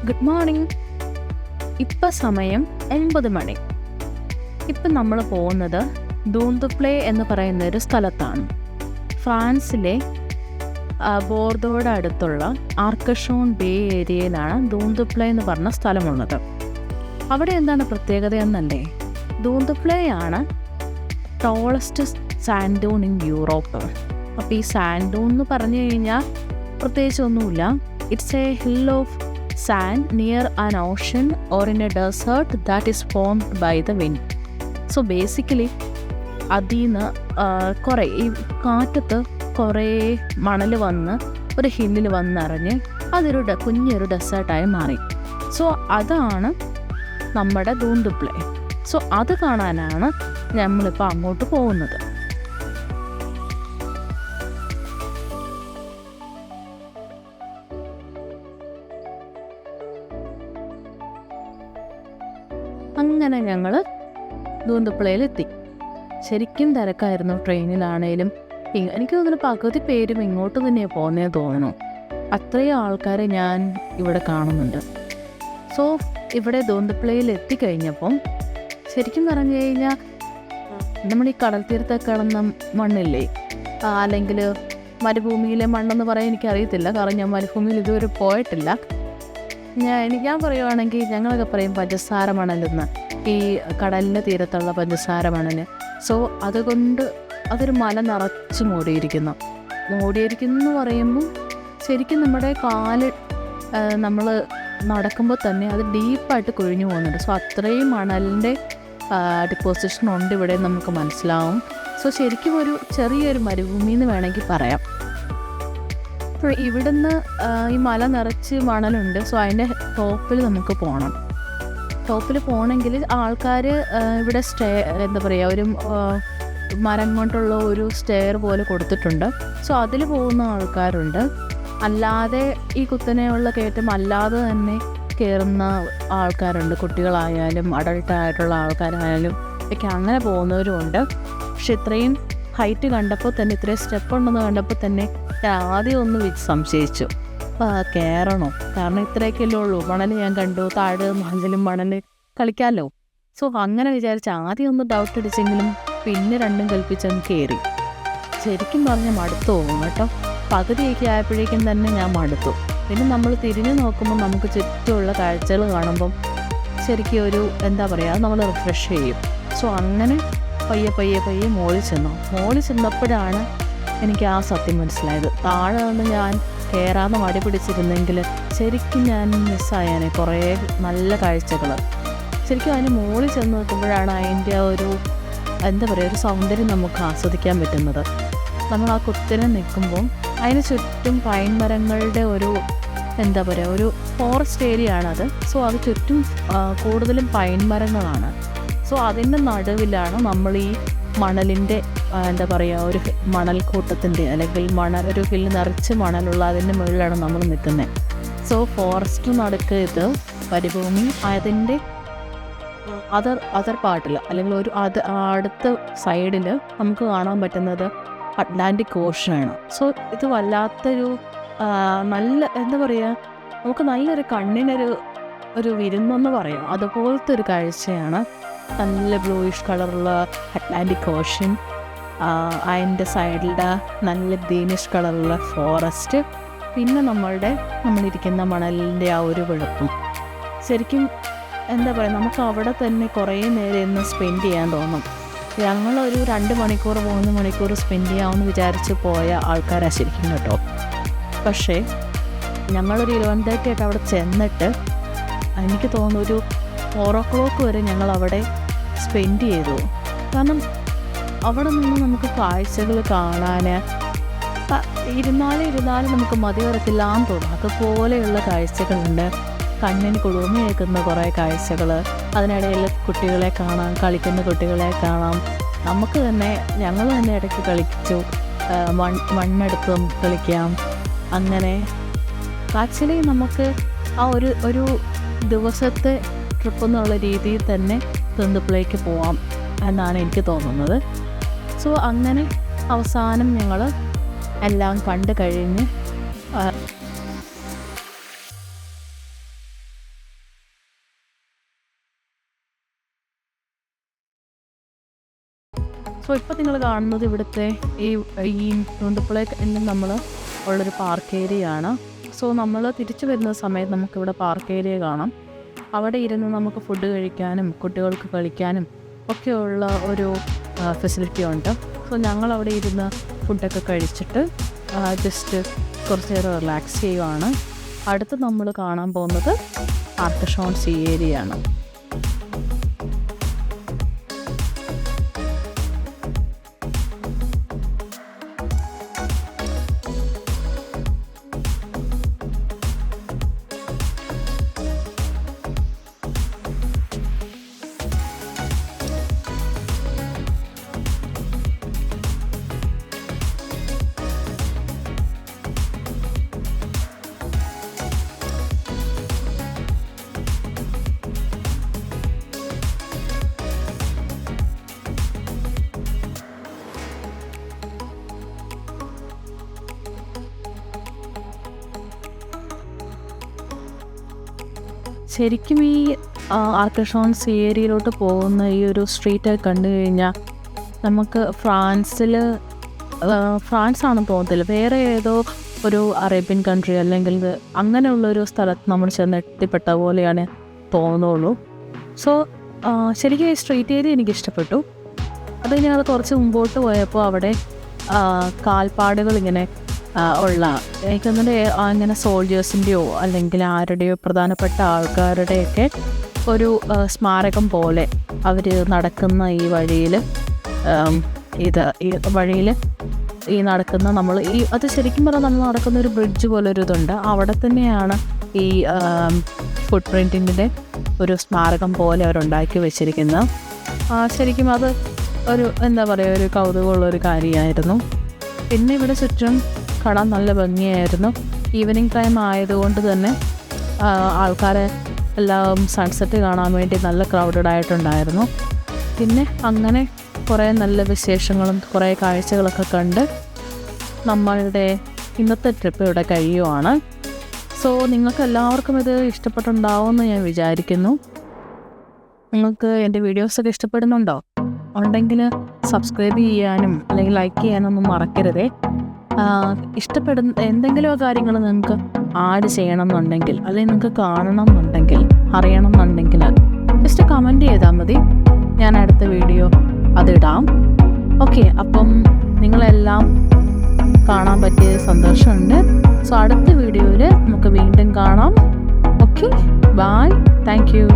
Good morning. ഇപ്പം സമയം 9 മണി. ഇപ്പം നമ്മൾ പോകുന്നത് ദൂന്തുപ്ലേ എന്ന് പറയുന്ന ഒരു സ്ഥലത്താണ്. ഫ്രാൻസിലെ ബോർദോയുടെ അടുത്തുള്ള ആർക്കഷോൺ ബേ ഏരിയയിലാണ് ദൂന്തുപ്ലേ എന്ന് പറഞ്ഞ സ്ഥലമുള്ളത്. അവിടെ എന്താണ് പ്രത്യേകത എന്നല്ലേ, ദൂന്തുപ്ലേ ആണ് tallest sand Dune in Europe. അപ്പോൾ ഈ സാൻഡ് ഡ്യൂൺ എന്ന് പറഞ്ഞു കഴിഞ്ഞാൽ പ്രത്യേകിച്ചൊന്നുമില്ല. It's A hill of sand near an ocean or in a desert that is formed by the wind. So basically അതിൽ നിന്ന് കുറേ ഈ കാറ്റത്ത് കുറേ മണൽ വന്ന് ഒരു ഹില്ലിൽ വന്നിറങ്ങി അതൊരു കുഞ്ഞൊരു ഡെസേർട്ടായി മാറി. സോ അതാണ് നമ്മുടെ ദൂന്തുപ്ലേ. സോ അത് കാണാനാണ് നമ്മളിപ്പോൾ അങ്ങോട്ട് പോകുന്നത്. അങ്ങനെ ഞങ്ങൾ ദൂന്തുപ്ലയിലെത്തി. ശരിക്കും തിരക്കായിരുന്നു. ട്രെയിനിലാണേലും എനിക്ക് തോന്നുന്നു പകുതി പേരും ഇങ്ങോട്ട് തന്നെയാണ് പോകുന്നതെന്ന് തോന്നുന്നു. അത്രയും ആൾക്കാരെ ഞാൻ ഇവിടെ കാണുന്നുണ്ട്. സോ ഇവിടെ ദൂന്തുപ്ലയിൽ എത്തിക്കഴിഞ്ഞപ്പം ശരിക്കും പറഞ്ഞു കഴിഞ്ഞാൽ നമ്മൾ ഈ കടൽ തീരത്തൊക്കെ കിടന്ന മണ്ണില്ലേ, അല്ലെങ്കിൽ മരുഭൂമിയിലെ മണ്ണെന്ന് പറയാൻ എനിക്കറിയത്തില്ല, കാരണം ഞാൻ മരുഭൂമിയിൽ ഇതുവരെ പോയിട്ടില്ല. ഞാൻ പറയുവാണെങ്കിൽ ഞങ്ങളൊക്കെ പറയും പഞ്ചസാര മണലെന്ന്, ഈ കടലിൻ്റെ തീരത്തുള്ള പഞ്ചസാര മണൽ. സോ അതുകൊണ്ട് അതൊരു മല നിറച്ച് മൂടിയിരിക്കുന്നു എന്ന് പറയുമ്പോൾ ശരിക്കും നമ്മുടെ കാല് നമ്മൾ നടക്കുമ്പോൾ തന്നെ അത് ഡീപ്പായിട്ട് കുഴിഞ്ഞു പോകുന്നുണ്ട്. സോ അത്രയും മണലിൻ്റെ ഡിപ്പോസിഷൻ ഉണ്ട് ഇവിടെ നമുക്ക് മനസ്സിലാവും. സോ ശരിക്കും ഒരു ചെറിയൊരു മരുഭൂമി എന്ന് വേണമെങ്കിൽ പറയാം. അപ്പോൾ ഇവിടുന്ന് ഈ മല നിറച്ച് മണലുണ്ട്. സോ അതിൻ്റെ ടോപ്പിൽ നമുക്ക് പോകണം. ടോപ്പിൽ പോകണമെങ്കിൽ ആൾക്കാർ ഇവിടെ എന്താ പറയുക, ഒരു മരം കൊണ്ടുള്ള ഒരു സ്റ്റെയർ പോലെ കൊടുത്തിട്ടുണ്ട്. സോ അതിൽ പോകുന്ന ആൾക്കാരുണ്ട്. അല്ലാതെ ഈ കുത്തനെയുള്ള കയറ്റം അല്ലാതെ തന്നെ കയറുന്ന ആൾക്കാരുണ്ട്. കുട്ടികളായാലും അഡൾട്ടായിട്ടുള്ള ആൾക്കാരായാലും ഒക്കെ അങ്ങനെ പോകുന്നവരുമുണ്ട്. പക്ഷെ ഇത്രയും ഹൈറ്റ് കണ്ടപ്പോൾ തന്നെ, ഇത്രയും സ്റ്റെപ്പ് ഉണ്ടെന്ന് കണ്ടപ്പോൾ തന്നെ ഞാൻ ആദ്യം ഒന്ന് സംശയിച്ചു, കയറണോ? കാരണം ഇത്രയൊക്കെയല്ലേ ഉള്ളൂ, മണൽ ഞാൻ കണ്ടു, താഴെ മഞ്ഞിലും മണൽ കളിക്കാമല്ലോ. സോ അങ്ങനെ വിചാരിച്ച് ആദ്യം ഒന്ന് ഡൗട്ട് അടിച്ചെങ്കിലും പിന്നെ രണ്ടും കൽപ്പിച്ചങ്ങ് കയറി. ശരിക്കും പറഞ്ഞാൽ മടുത്തു പോകും കേട്ടോ. പകുതിയൊക്കെ ആയപ്പോഴേക്കും തന്നെ ഞാൻ മടുത്തു. പിന്നെ നമ്മൾ തിരിഞ്ഞു നോക്കുമ്പോൾ നമുക്ക് ചുറ്റുമുള്ള കാഴ്ചകൾ കാണുമ്പം ശരിക്കും ഒരു എന്താ പറയുക, അത് നമ്മൾ റിഫ്രഷ് ചെയ്യും. സോ അങ്ങനെ പയ്യെ മോളിൽ ചെന്നപ്പോഴാണ് എനിക്ക് ആ സത്യം മനസ്സിലായത്. താഴെ നിന്ന് ഞാൻ കയറാതെ മടി പിടിച്ചിരുന്നെങ്കിൽ ശരിക്കും ഞാൻ മിസ്സായാനെ കുറേ നല്ല കാഴ്ചകൾ. ശരിക്കും അതിന് മുകളിൽ ചെന്ന് നോക്കുമ്പോഴാണ് അതിൻ്റെ ഒരു എന്താ പറയുക, ഒരു സൗന്ദര്യം നമുക്ക് ആസ്വദിക്കാൻ പറ്റുന്നത്. നമ്മൾ ആ കുത്തിനെ നിൽക്കുമ്പം അതിന് ചുറ്റും പൈൻ മരങ്ങളുടെ ഒരു എന്താ പറയുക, ഒരു ഫോറസ്റ്റ് ഏരിയ ആണത്. സോ അത് ചുറ്റും കൂടുതലും പൈൻ മരങ്ങളാണ്. സോ അതിൻ്റെ നടുവിലാണ് നമ്മൾ ഈ മണലിൻ്റെ എന്താ പറയുക, ഒരു മണൽക്കൂട്ടത്തിൻ്റെ അല്ലെങ്കിൽ ഒരു ഹില്ല് നിറച്ച് മണലുള്ള അതിൻ്റെ മുകളിലാണ് നമ്മൾ നിൽക്കുന്നത്. സോ ഫോറസ്റ്റ് നടുക്ക് ഇത് മരുഭൂമി, അതിൻ്റെ അതർ പാർട്ടിൽ അല്ലെങ്കിൽ ഒരു അടുത്ത സൈഡിൽ നമുക്ക് കാണാൻ പറ്റുന്നത് അറ്റ്ലാന്റിക് ഓഷനാണ്. സോ ഇത് വല്ലാത്തൊരു നല്ല എന്താ പറയുക, നമുക്ക് നല്ലൊരു കണ്ണിനൊരു വിരുന്നെന്ന് പറയാം, അതുപോലത്തെ ഒരു കാഴ്ചയാണ്. നല്ല ബ്ലൂയിഷ് കളറുള്ള അറ്റ്ലാന്റിക് ഓഷൻ, അതിൻ്റെ സൈഡിലെ നല്ല ഗ്രീനിഷ് കളറുള്ള ഫോറസ്റ്റ്, പിന്നെ നമ്മളിരിക്കുന്ന മണലിൻ്റെ ആ ഒരു വെളുപ്പും. ശരിക്കും എന്താ പറയുക, നമുക്ക് അവിടെ തന്നെ കുറേ നേരം ഇന്ന് സ്പെൻഡ് ചെയ്യാൻ തോന്നും. ഞങ്ങളൊരു 2 മണിക്കൂർ 3 മണിക്കൂർ സ്പെൻഡ് ചെയ്യാമെന്ന് വിചാരിച്ച് പോയ ആൾക്കാരാണ് ശരിക്കും കേട്ടോ. പക്ഷേ ഞങ്ങളൊരു 11:30 അവിടെ ചെന്നിട്ട് എനിക്ക് തോന്നുന്നു ഒരു 4 o'clock വരെ ഞങ്ങളവിടെ സ്പെൻഡ് ചെയ്തു. കാരണം അവിടെ നിന്ന് നമുക്ക് കാഴ്ചകൾ കാണാൻ ഇരുന്നാലും നമുക്ക് മതി വരത്തില്ലാന്ന് തോന്നും. അതുപോലെയുള്ള കാഴ്ചകളുണ്ട്. കണ്ണിന് കുളിർമയേക്കുന്ന കുറേ കാഴ്ചകൾ. അതിനിടയിൽ കുട്ടികളെ കാണാം, കളിക്കുന്ന കുട്ടികളെ കാണാം. ഞങ്ങൾ തന്നെ ഇടയ്ക്ക് കളിച്ചു, മണ്ണെടുത്ത് നമുക്ക് കളിക്കാം. അങ്ങനെ ആക്ച്വലി നമുക്ക് ആ ഒരു ദിവസത്തെ ട്രിപ്പ് എന്നുള്ള രീതിയിൽ തന്നെ ദൂന്തുപ്ലേക്ക് പോവാം എന്നാണ് എനിക്ക് തോന്നുന്നത്. സോ അങ്ങനെ അവസാനം ഞങ്ങൾ എല്ലാം കണ്ടു കഴിഞ്ഞ് സോ ഇപ്പോൾ നിങ്ങൾ കാണുന്നത് ഇവിടുത്തെ ഈ നൂന്തപ്പുഴയിൽ നമ്മൾ ഉള്ളൊരു പാർക്ക് ഏരിയ ആണ്. സോ നമ്മൾ തിരിച്ചു വരുന്ന സമയത്ത് നമുക്കിവിടെ പാർക്ക് ഏരിയ കാണാം. അവിടെ ഇരുന്ന് നമുക്ക് ഫുഡ് കഴിക്കാനും കുട്ടികൾക്ക് കളിക്കാനും ഒക്കെയുള്ള ഒരു ഫെസിലിറ്റി ഉണ്ട്. സോ ഞങ്ങൾ അവിടെ ഇരുന്ന് ഫുഡൊക്കെ കഴിച്ചിട്ട് ജസ്റ്റ് കുറച്ച് നേരം റിലാക്സ് ചെയ്യുവാണ്. അടുത്ത് നമ്മൾ കാണാൻ പോകുന്നത് ആർക്കഷോൺ സീ ഏരിയ ആണ്. ശരിക്കും ഈ ആർക്കഷോൺ സീ ഏരിയയിലോട്ട് പോകുന്ന ഈ ഒരു സ്ട്രീറ്റ് കണ്ടു കഴിഞ്ഞാൽ നമുക്ക് ഫ്രാൻസാണെന്ന് തോന്നത്തില്ല, വേറെ ഏതോ ഒരു അറേബ്യൻ കൺട്രി അല്ലെങ്കിൽ അങ്ങനെയുള്ളൊരു സ്ഥലത്ത് നമ്മൾ ചെന്ന് എത്തിപ്പെട്ട പോലെയാണ് തോന്നുള്ളൂ. സോ ശരിക്കും ഈ സ്ട്രീറ്റ് ഏരിയ എനിക്കിഷ്ടപ്പെട്ടു. അത് ഞങ്ങൾ കുറച്ച് മുമ്പോട്ട് പോയപ്പോൾ അവിടെ കാൽപ്പാടുകൾ ഇങ്ങനെ ഉള്ള എനിക്കൊന്നിട്ട് അങ്ങനെ സോൾജേഴ്സിൻ്റെയോ അല്ലെങ്കിൽ ആരുടെയോ പ്രധാനപ്പെട്ട ആൾക്കാരുടെയൊക്കെ ഒരു സ്മാരകം പോലെ അവർ നടക്കുന്ന ഈ വഴിയിൽ ഈ നടക്കുന്ന നമ്മൾ അത് ശരിക്കും പറഞ്ഞാൽ നമ്മൾ നടക്കുന്ന ഒരു ബ്രിഡ്ജ് പോലെ ഒരു ഇതുണ്ട്. അവിടെ തന്നെയാണ് ഈ ഫുട് പ്രിൻറ്റിൻ്റെ ഒരു സ്മാരകം പോലെ അവരുണ്ടാക്കി വെച്ചിരിക്കുന്നത്. ശരിക്കും അത് ഒരു എന്താ പറയുക, ഒരു കൗതുകമുള്ളൊരു കാര്യമായിരുന്നു. പിന്നെ ഇവിടെ ചുറ്റും കാണാൻ നല്ല ഭംഗിയായിരുന്നു. ഈവനിങ് ടൈം ആയതുകൊണ്ട് തന്നെ ആൾക്കാരെ എല്ലാം സൺസെറ്റ് കാണാൻ വേണ്ടി നല്ല ക്രൗഡഡ് ആയിട്ടുണ്ടായിരുന്നു. പിന്നെ അങ്ങനെ കുറേ നല്ല വിശേഷങ്ങളും കുറേ കാഴ്ചകളൊക്കെ കണ്ട് നമ്മളുടെ ഇന്നത്തെ ട്രിപ്പ് ഇവിടെ കഴിയുവാണ്. സോ നിങ്ങൾക്ക് എല്ലാവർക്കും ഇത് ഇഷ്ടപ്പെട്ടുണ്ടാവുമെന്ന് ഞാൻ വിചാരിക്കുന്നു. നിങ്ങൾക്ക് എൻ്റെ വീഡിയോസൊക്കെ ഇഷ്ടപ്പെടുന്നുണ്ടോ? ഉണ്ടെങ്കിൽ സബ്സ്ക്രൈബ് ചെയ്യാനും അല്ലെങ്കിൽ ലൈക്ക് ചെയ്യാനൊന്നും മറക്കരുതേ. ഇഷ്ടപ്പെടുന്ന എന്തെങ്കിലും കാര്യങ്ങൾ നിങ്ങൾക്ക് ആഡ് ചെയ്യണം എന്നുണ്ടെങ്കിൽ അല്ലെങ്കിൽ നിങ്ങൾക്ക് കാണണം എന്നുണ്ടെങ്കിൽ അറിയണം എന്നുണ്ടെങ്കിൽ ജസ്റ്റ് കമൻറ്റ് ചെയ്താൽ മതി, ഞാൻ അടുത്ത വീഡിയോ അതിടാം. ഓക്കെ, അപ്പം നിങ്ങളെല്ലാം കാണാൻ പറ്റിയ സന്തോഷമുണ്ട്. സോ അടുത്ത വീഡിയോയിൽ നമുക്ക് വീണ്ടും കാണാം. Okay, bye, thank U.